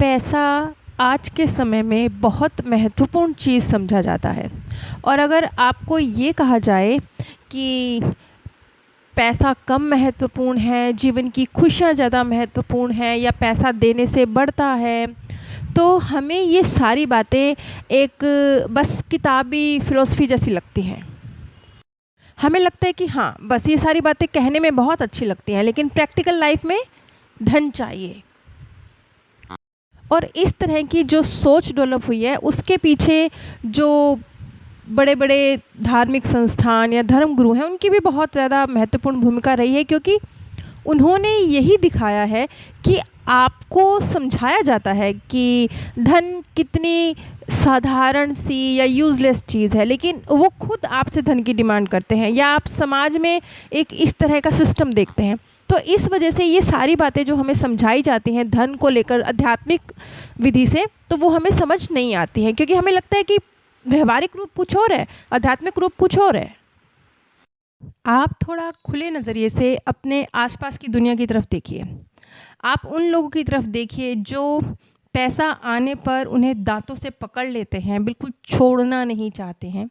पैसा आज के समय में बहुत महत्वपूर्ण चीज़ समझा जाता है। और अगर आपको ये कहा जाए कि पैसा कम महत्वपूर्ण है, जीवन की खुशियाँ ज़्यादा महत्वपूर्ण है या पैसा देने से बढ़ता है, तो हमें ये सारी बातें एक बस किताबी फ़िलॉसफ़ी जैसी लगती हैं। हमें लगता है कि हाँ, बस ये सारी बातें कहने में बहुत अच्छी लगती हैं, लेकिन प्रैक्टिकल लाइफ़ में धन चाहिए। और इस तरह की जो सोच डेवलप हुई है, उसके पीछे जो बड़े-बड़े धार्मिक संस्थान या धर्मगुरु हैं, उनकी भी बहुत ज़्यादा महत्वपूर्ण भूमिका रही है, क्योंकि उन्होंने यही दिखाया है कि आपको समझाया जाता है कि धन कितनी साधारण सी या यूज़लेस चीज़ है, लेकिन वो खुद आपसे धन की डिमांड करते हैं, या आप समाज में एक इस तरह का सिस्टम देखते हैं। तो इस वजह से ये सारी बातें जो हमें समझाई जाती हैं धन को लेकर आध्यात्मिक विधि से, तो वो हमें समझ नहीं आती हैं, क्योंकि हमें लगता है कि व्यवहारिक रूप कुछ और है, आध्यात्मिक रूप कुछ और है। आप थोड़ा खुले नज़रिए से अपने आसपास की दुनिया की तरफ देखिए। आप उन लोगों की तरफ देखिए जो पैसा आने पर उन्हें दाँतों से पकड़ लेते हैं, बिल्कुल छोड़ना नहीं चाहते हैं।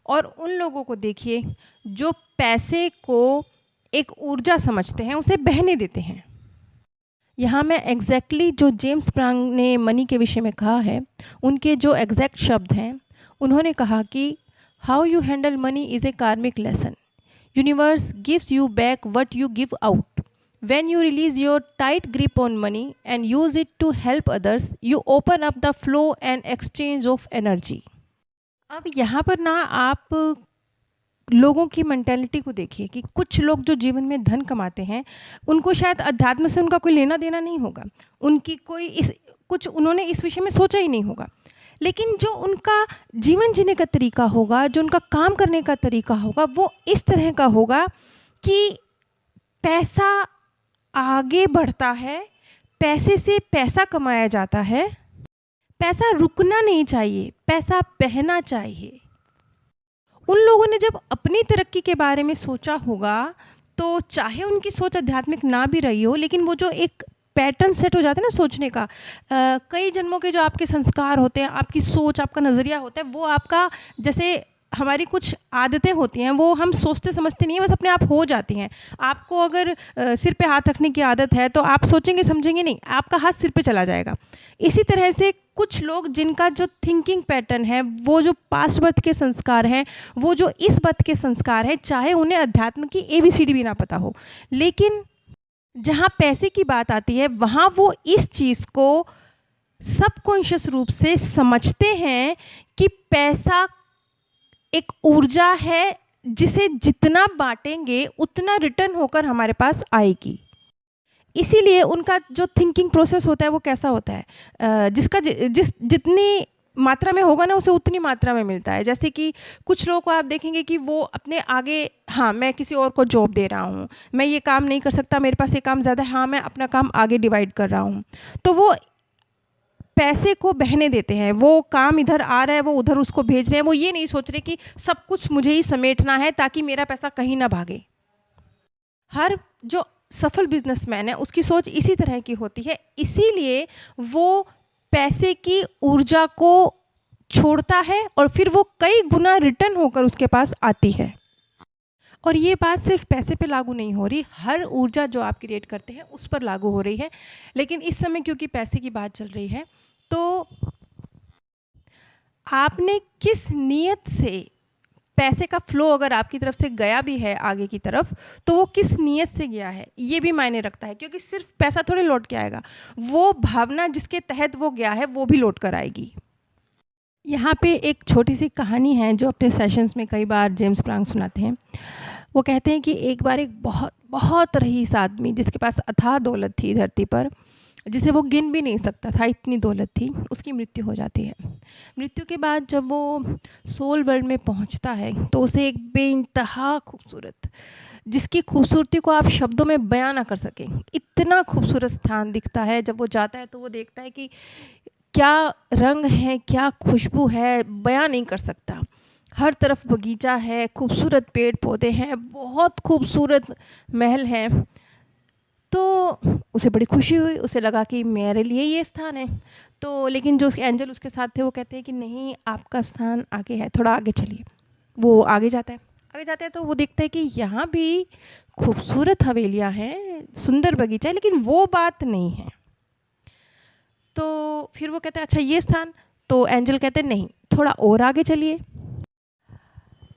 और उन लोगों को देखिए जो पैसे को एक ऊर्जा समझते हैं, उसे बहने देते हैं। यहाँ मैं एग्ज़ैक्टली जो जेम्स प्रांग ने मनी के विषय में कहा है, उनके जो एग्ज़ैक्ट शब्द हैं, उन्होंने कहा कि how you handle money is a karmic lesson. Universe gives you back what you give out. When you release your tight grip on money and use it to help others, you open up the flow and exchange of energy. अब यहाँ पर ना आप लोगों की mentality को देखिए कि कुछ लोग जो जीवन में धन कमाते हैं, उनको शायद अध्यात्म से उनका कोई लेना देना नहीं होगा, उनकी कोई इस कुछ उन्होंने इस विषय में सोचा ही नहीं होगा, लेकिन जो उनका जीवन जीने का तरीका होगा, जो उनका काम करने का तरीका होगा, वो इस तरह का होगा कि पैसा आगे बढ़ता है, पैसे से पैसा कमाया जाता है, पैसा रुकना नहीं चाहिए, पैसा बहना चाहिए। उन लोगों ने जब अपनी तरक्की के बारे में सोचा होगा, तो चाहे उनकी सोच आध्यात्मिक ना भी रही हो, लेकिन वो जो एक पैटर्न सेट हो जाता है ना सोचने का, कई जन्मों के जो आपके संस्कार होते हैं, आपकी सोच, आपका नज़रिया होता है, वो आपका जैसे हमारी कुछ आदतें होती हैं, वो हम सोचते समझते नहीं हैं, बस अपने आप हो जाती हैं। आपको अगर सिर पे हाथ रखने की आदत है, तो आप सोचेंगे समझेंगे नहीं, आपका हाथ सिर पे चला जाएगा। इसी तरह से कुछ लोग जिनका जो थिंकिंग पैटर्न है, वो जो पास्ट बर्थ के संस्कार हैं, वो जो इस बर्थ के संस्कार हैं, चाहे उन्हें अध्यात्म की ABCD भी ना पता हो, लेकिन जहाँ पैसे की बात आती है, वहाँ वो इस चीज़ को सबकॉन्शियस रूप से समझते हैं कि पैसा एक ऊर्जा है, जिसे जितना बांटेंगे उतना रिटर्न होकर हमारे पास आएगी। इसीलिए उनका जो थिंकिंग प्रोसेस होता है, वो कैसा होता है, जितनी मात्रा में होगा ना, उसे उतनी मात्रा में मिलता है। जैसे कि कुछ लोगों को आप देखेंगे कि वो अपने आगे, हाँ मैं किसी और को जॉब दे रहा हूँ, मैं ये काम नहीं कर सकता, मेरे पास ये काम ज़्यादा है, हाँ मैं अपना काम आगे डिवाइड कर रहा हूँ, तो वो पैसे को बहने देते हैं। वो काम इधर आ रहा है, वो उधर उसको भेज रहे हैं, वो ये नहीं सोच रहे कि सब कुछ मुझे ही समेटना है ताकि मेरा पैसा कहीं ना भागे। हर जो सफल बिजनेसमैन है, उसकी सोच इसी तरह की होती है, इसीलिए वो पैसे की ऊर्जा को छोड़ता है और फिर वो कई गुना रिटर्न होकर उसके पास आती है। और ये बात सिर्फ पैसे पे लागू नहीं हो रही, हर ऊर्जा जो आप क्रिएट करते हैं उस पर लागू हो रही है। लेकिन इस समय क्योंकि पैसे की बात चल रही है, तो आपने किस नीयत से पैसे का फ्लो अगर आपकी तरफ से गया भी है आगे की तरफ, तो वो किस नीयत से गया है, ये भी मायने रखता है। क्योंकि सिर्फ पैसा थोड़े लौट के आएगा, वो भावना जिसके तहत वो गया है, वो भी लौट कर आएगी। यहाँ पे एक छोटी सी कहानी है जो अपने सेशंस में कई बार जेम्स प्रांग सुनाते हैं। वो कहते हैं कि एक बार एक बहुत बहुत रईस आदमी, जिसके पास अथाह दौलत थी धरती पर, जिसे वो गिन भी नहीं सकता था, इतनी दौलत थी, उसकी मृत्यु हो जाती है। मृत्यु के बाद जब वो सोल वर्ल्ड में पहुंचता है, तो उसे एक बेइंतहा खूबसूरत, जिसकी खूबसूरती को आप शब्दों में बयां ना कर सकें, इतना खूबसूरत स्थान दिखता है। जब वो जाता है तो वो देखता है कि क्या रंग है, क्या खुशबू है, बयां नहीं कर सकता। हर तरफ बगीचा है, खूबसूरत पेड़ पौधे हैं, बहुत खूबसूरत महल हैं। तो उसे बड़ी खुशी हुई, उसे लगा कि मेरे लिए ये स्थान है। तो लेकिन जो एंजल उसके साथ थे वो कहते हैं कि नहीं, आपका स्थान आगे है, थोड़ा आगे चलिए। वो आगे जाता है, आगे जाता है तो वो देखता है कि यहाँ भी खूबसूरत हवेलियाँ हैं, सुंदर बगीचा है, लेकिन वो बात नहीं है। तो फिर वो कहता है अच्छा ये स्थान, तो एंजल कहते हैं नहीं, थोड़ा और आगे चलिए।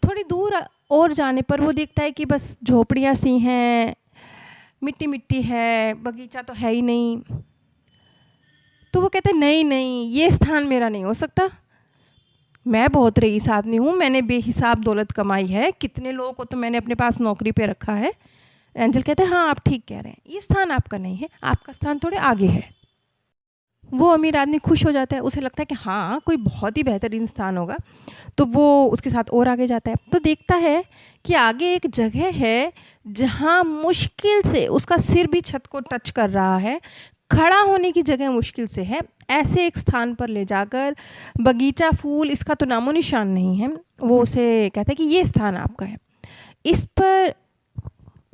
थोड़ी दूर और जाने पर वो देखता है कि बस झोपड़ियाँ सी हैं, मिट्टी मिट्टी है, बगीचा तो है ही नहीं। तो वो कहते हैं नहीं नहीं, ये स्थान मेरा नहीं हो सकता, मैं बहुत रईस आदमी हूँ, मैंने बेहिसाब दौलत कमाई है, कितने लोगों को तो मैंने अपने पास नौकरी पे रखा है। एंजल कहते हैं हाँ आप ठीक कह रहे हैं, ये स्थान आपका नहीं है, आपका स्थान थोड़े आगे है। वो अमीर आदमी खुश हो जाता है, उसे लगता है कि हाँ कोई बहुत ही बेहतरीन स्थान होगा। तो वो उसके साथ और आगे जाता है, तो देखता है कि आगे एक जगह है जहाँ मुश्किल से उसका सिर भी छत को टच कर रहा है, खड़ा होने की जगह मुश्किल से है। ऐसे एक स्थान पर ले जाकर बगीचा, फूल, इसका तो नामो निशान नहीं है। वो उसे कहता है कि ये स्थान आपका है। इस पर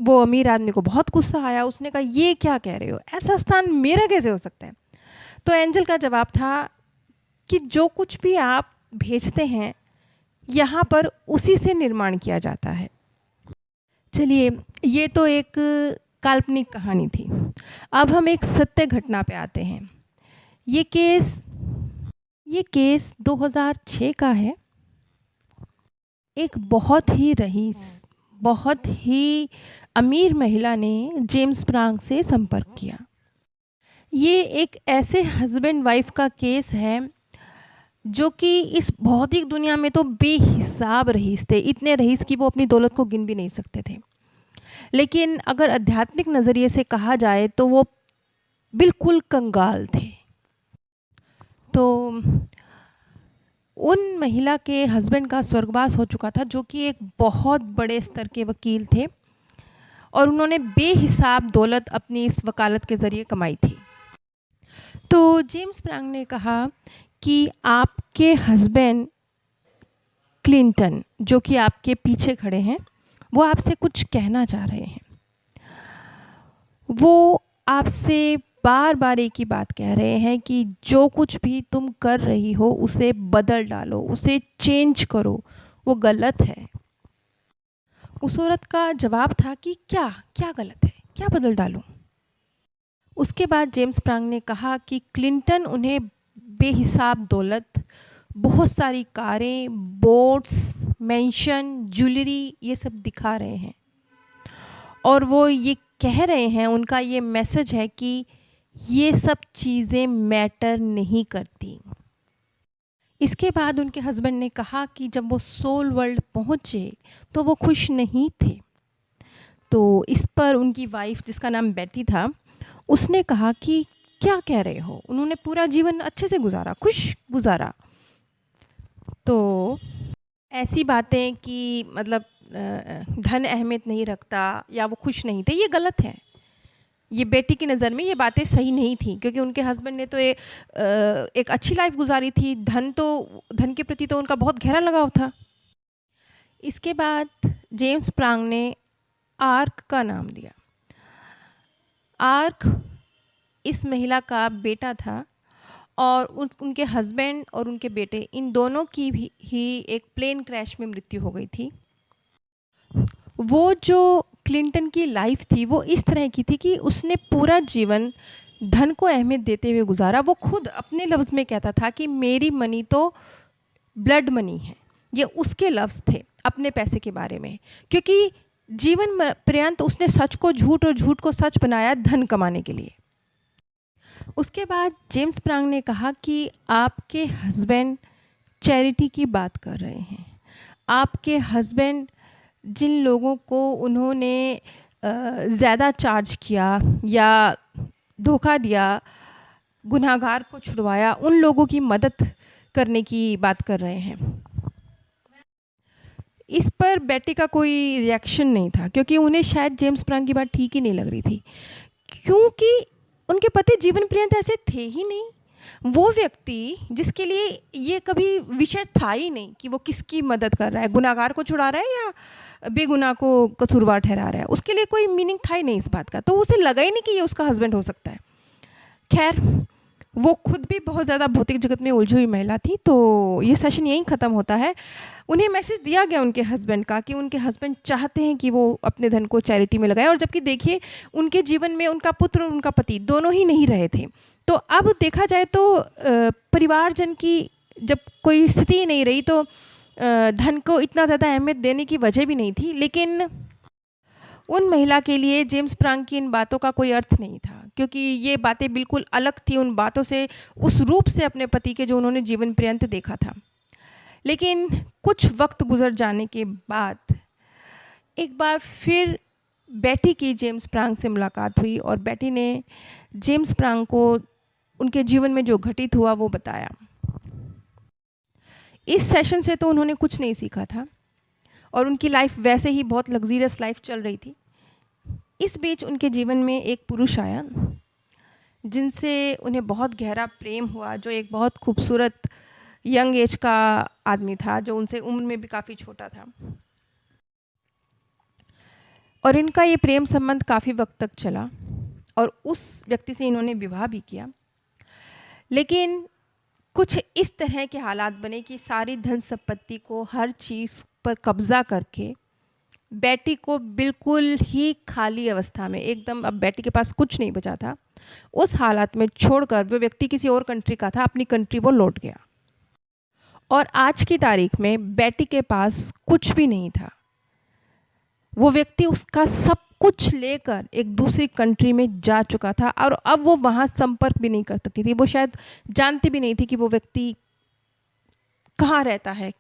वो अमीर आदमी को बहुत गुस्सा आया, उसने कहा ये क्या कह रहे हो, ऐसा स्थान मेरा कैसे हो सकता है। तो एंजल का जवाब था कि जो कुछ भी आप भेजते हैं यहाँ पर उसी से निर्माण किया जाता है। चलिए, ये तो एक काल्पनिक कहानी थी। अब हम एक सत्य घटना पे आते हैं। ये केस 2006 का है। एक बहुत ही रईस, बहुत ही अमीर महिला ने जेम्स प्रांग से संपर्क किया। ये एक ऐसे हस्बैंड वाइफ का केस है जो कि इस भौतिक दुनिया में तो बेहिसाब रईस थे, इतने रईस कि वो अपनी दौलत को गिन भी नहीं सकते थे। लेकिन अगर आध्यात्मिक नज़रिए से कहा जाए तो वो बिल्कुल कंगाल थे। तो उन महिला के हस्बैंड का स्वर्गवास हो चुका था, जो कि एक बहुत बड़े स्तर के वकील थे, और उन्होंने बेहिसाब दौलत अपनी इस वकालत के ज़रिए कमाई थी। तो जेम्स प्रांग ने कहा कि आपके हस्बैंड क्लिंटन, जो कि आपके पीछे खड़े हैं, वो आपसे कुछ कहना चाह रहे हैं। वो आपसे बार बार एक ही बात कह रहे हैं कि जो कुछ भी तुम कर रही हो उसे बदल डालो, उसे चेंज करो, वो गलत है। उस औरत का जवाब था कि क्या क्या गलत है, क्या बदल डालूं। उसके बाद जेम्स प्रांग ने कहा कि क्लिंटन उन्हें बेहिसाब दौलत, बहुत सारी कारें, बोट्स, मेंशन, ज्वेलरी, ये सब दिखा रहे हैं, और वो ये कह रहे हैं, उनका ये मैसेज है कि ये सब चीज़ें मैटर नहीं करती। इसके बाद उनके हस्बैंड ने कहा कि जब वो सोल वर्ल्ड पहुँचे तो वो खुश नहीं थे। तो इस पर उनकी वाइफ, जिसका नाम बेटी था, उसने कहा कि क्या कह रहे हो, उन्होंने पूरा जीवन अच्छे से गुजारा, खुश गुजारा। तो ऐसी बातें कि मतलब धन अहमियत नहीं रखता या वो खुश नहीं थे, ये गलत है। ये बेटी की नज़र में ये बातें सही नहीं थी, क्योंकि उनके हस्बैंड ने तो एक अच्छी लाइफ गुजारी थी, धन के प्रति तो उनका बहुत गहरा लगाव था। इसके बाद जेम्स प्रांग ने आर्क का नाम दिया। आर्क इस महिला का बेटा था, और उनके हस्बैंड और उनके बेटे, इन दोनों की भी एक प्लेन क्रैश में मृत्यु हो गई थी। वो जो क्लिंटन की लाइफ थी वो इस तरह की थी कि उसने पूरा जीवन धन को अहमियत देते हुए गुजारा। वो खुद अपने लफ्ज़ में कहता था कि मेरी मनी तो ब्लड मनी है। ये उसके लफ्ज़ थे अपने पैसे के बारे में, क्योंकि जीवन पर्यंत उसने सच को झूठ और झूठ को सच बनाया धन कमाने के लिए। उसके बाद जेम्स प्रांग ने कहा कि आपके हस्बैंड चैरिटी की बात कर रहे हैं। आपके हस्बैंड जिन लोगों को उन्होंने ज़्यादा चार्ज किया या धोखा दिया, गुनहगार को छुड़वाया, उन लोगों की मदद करने की बात कर रहे हैं। इस पर बेटी का कोई रिएक्शन नहीं था, क्योंकि उन्हें शायद जेम्स प्रांग की बात ठीक ही नहीं लग रही थी, क्योंकि उनके पति जीवन पर्यंत ऐसे थे ही नहीं। वो व्यक्ति जिसके लिए ये कभी विषय था ही नहीं कि वो किसकी मदद कर रहा है, गुनहगार को छुड़ा रहा है या बेगुनाह को कसूरवार ठहरा रहा है, उसके लिए कोई मीनिंग था ही नहीं इस बात का, तो उसे लगा ही नहीं कि ये उसका हस्बैंड हो सकता है। खैर, वो खुद भी बहुत ज़्यादा भौतिक जगत में उलझी हुई महिला थी। तो ये सेशन यहीं ख़त्म होता है। उन्हें मैसेज दिया गया उनके हस्बैंड का कि उनके हस्बैंड चाहते हैं कि वो अपने धन को चैरिटी में लगाएं, और जबकि देखिए उनके जीवन में उनका पुत्र और उनका पति दोनों ही नहीं रहे थे। तो अब देखा जाए तो परिवारजन की जब कोई स्थिति नहीं रही तो धन को इतना ज़्यादा अहमियत देने की वजह भी नहीं थी। लेकिन उन महिला के लिए जेम्स प्रांग की इन बातों का कोई अर्थ नहीं था, क्योंकि ये बातें बिल्कुल अलग थी उन बातों से, उस रूप से अपने पति के जो उन्होंने जीवन पर्यंत देखा था। लेकिन कुछ वक्त गुजर जाने के बाद एक बार फिर बेटी की जेम्स प्रांग से मुलाकात हुई, और बेटी ने जेम्स प्रांग को उनके जीवन में जो घटित हुआ वो बताया। इस सेशन से तो उन्होंने कुछ नहीं सीखा था, और उनकी लाइफ वैसे ही बहुत लग्जीरियस लाइफ चल रही थी। इस बीच उनके जीवन में एक पुरुष आया जिनसे उन्हें बहुत गहरा प्रेम हुआ, जो एक बहुत खूबसूरत यंग एज का आदमी था, जो उनसे उम्र में भी काफ़ी छोटा था। और इनका ये प्रेम संबंध काफ़ी वक्त तक चला, और उस व्यक्ति से इन्होंने विवाह भी किया। लेकिन कुछ इस तरह के हालात बने कि सारी धन संपत्ति को, हर चीज़ पर कब्ज़ा करके बेटी को बिल्कुल ही खाली अवस्था में, एकदम अब बेटी के पास कुछ नहीं बचा था, उस हालात में छोड़कर, वो व्यक्ति किसी और कंट्री का था, अपनी कंट्री वो लौट गया। और आज की तारीख में बेटी के पास कुछ भी नहीं था। वो व्यक्ति उसका सब कुछ लेकर एक दूसरी कंट्री में जा चुका था, और अब वो वहाँ संपर्क भी नहीं कर सकती थी। वो शायद जानती भी नहीं थी कि वो व्यक्ति कहाँ रहता है,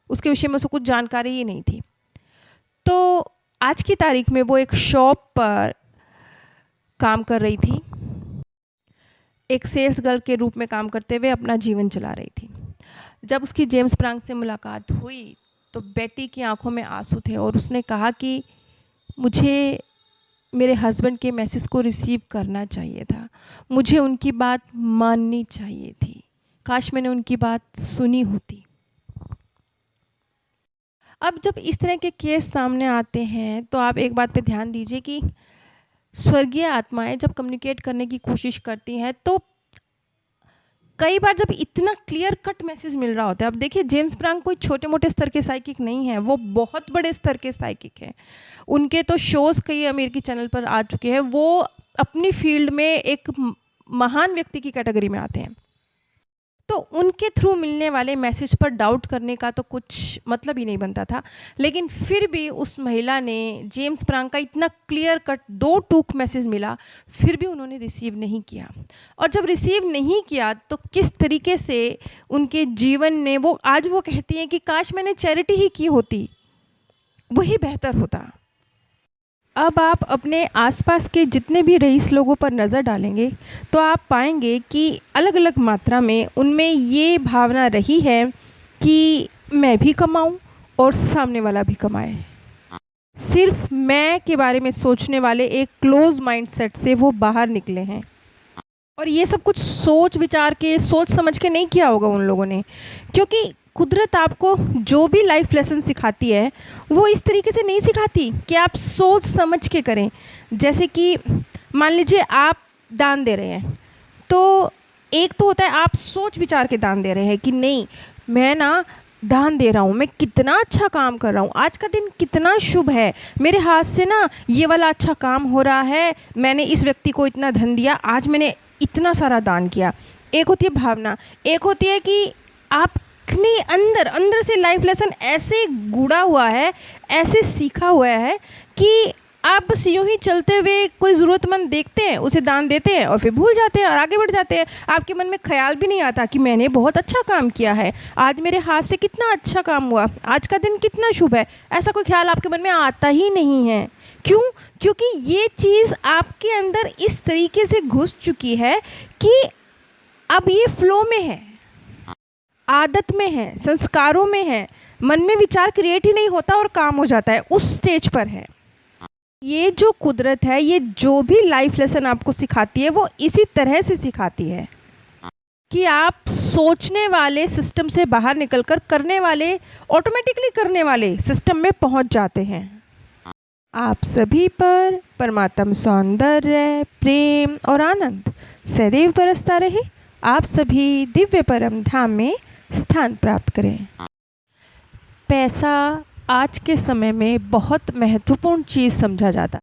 उसके विषय में उसको कुछ जानकारी ही नहीं थी। तो आज की तारीख में वो एक शॉप पर काम कर रही थी, एक सेल्स गर्ल के रूप में काम करते हुए अपना जीवन चला रही थी। जब उसकी जेम्स प्रांग से मुलाकात हुई तो बेटी की आंखों में आंसू थे, और उसने कहा कि मुझे मेरे हस्बैंड के मैसेज को रिसीव करना चाहिए था, मुझे उनकी बात माननी चाहिए थी, काश मैंने उनकी बात सुनी होती। अब जब इस तरह के केस सामने आते हैं तो आप एक बात पे ध्यान दीजिए कि स्वर्गीय आत्माएं जब कम्युनिकेट करने की कोशिश करती हैं तो कई बार जब इतना क्लियर कट मैसेज मिल रहा होता है, अब देखिए जेम्स प्रांग कोई छोटे मोटे स्तर के साइकिक नहीं है, वो बहुत बड़े स्तर के साइकिक हैं। उनके तो शोज़ कई अमेरिकी चैनल पर आ चुके हैं, वो अपनी फील्ड में एक महान व्यक्ति की कैटेगरी में आते हैं। तो उनके थ्रू मिलने वाले मैसेज पर डाउट करने का तो कुछ मतलब ही नहीं बनता था। लेकिन फिर भी उस महिला ने जेम्स प्रांग का इतना क्लियर कट 2 टूक मैसेज मिला, फिर भी उन्होंने रिसीव नहीं किया। और जब रिसीव नहीं किया तो किस तरीके से उनके जीवन में वो आज वो कहती हैं कि काश मैंने चैरिटी ही की होती, वही बेहतर होता। अब आप अपने आसपास के जितने भी रईस लोगों पर नज़र डालेंगे तो आप पाएंगे कि अलग अलग मात्रा में उनमें ये भावना रही है कि मैं भी कमाऊं और सामने वाला भी कमाए। सिर्फ मैं के बारे में सोचने वाले एक क्लोज माइंडसेट से वो बाहर निकले हैं, और ये सब कुछ सोच विचार के, सोच समझ के नहीं किया होगा उन लोगों ने, क्योंकि कुदरत आपको जो भी लाइफ लेसन सिखाती है वो इस तरीके से नहीं सिखाती कि आप सोच समझ के करें। जैसे कि मान लीजिए आप दान दे रहे हैं, तो एक तो होता है आप सोच विचार के दान दे रहे हैं कि नहीं मैं ना दान दे रहा हूँ, मैं कितना अच्छा काम कर रहा हूँ, आज का दिन कितना शुभ है, मेरे हाथ से ना ये वाला अच्छा काम हो रहा है, मैंने इस व्यक्ति को इतना धन दिया, आज मैंने इतना सारा दान किया। एक होती है भावना, एक होती है कि आप अपने अंदर अंदर से लाइफ लेसन ऐसे गुड़ा हुआ है, ऐसे सीखा हुआ है कि आप बस यूं ही चलते हुए कोई ज़रूरतमंद देखते हैं, उसे दान देते हैं और फिर भूल जाते हैं और आगे बढ़ जाते हैं। आपके मन में ख्याल भी नहीं आता कि मैंने बहुत अच्छा काम किया है, आज मेरे हाथ से कितना अच्छा काम हुआ, आज का दिन कितना शुभ है, ऐसा कोई ख्याल आपके मन में आता ही नहीं है। क्यों? क्योंकि ये चीज़ आपके अंदर इस तरीके से घुस चुकी है कि अब ये फ्लो में है, आदत में है, संस्कारों में है, मन में विचार क्रिएट ही नहीं होता और काम हो जाता है, उस स्टेज पर है। ये जो कुदरत है, ये जो भी लाइफ लेसन आपको सिखाती है वो इसी तरह से सिखाती है। कि आप सोचने वाले सिस्टम से बाहर निकलकर करने वाले, ऑटोमेटिकली करने वाले सिस्टम में पहुंच जाते हैं। आप सभी पर परमात्म सौंदर्य, प्रेम और आनंद सदैव बरसता रहे। आप सभी दिव्य परम धाम में स्थान प्राप्त करें। पैसा आज के समय में बहुत महत्वपूर्ण चीज़ समझा जाता है।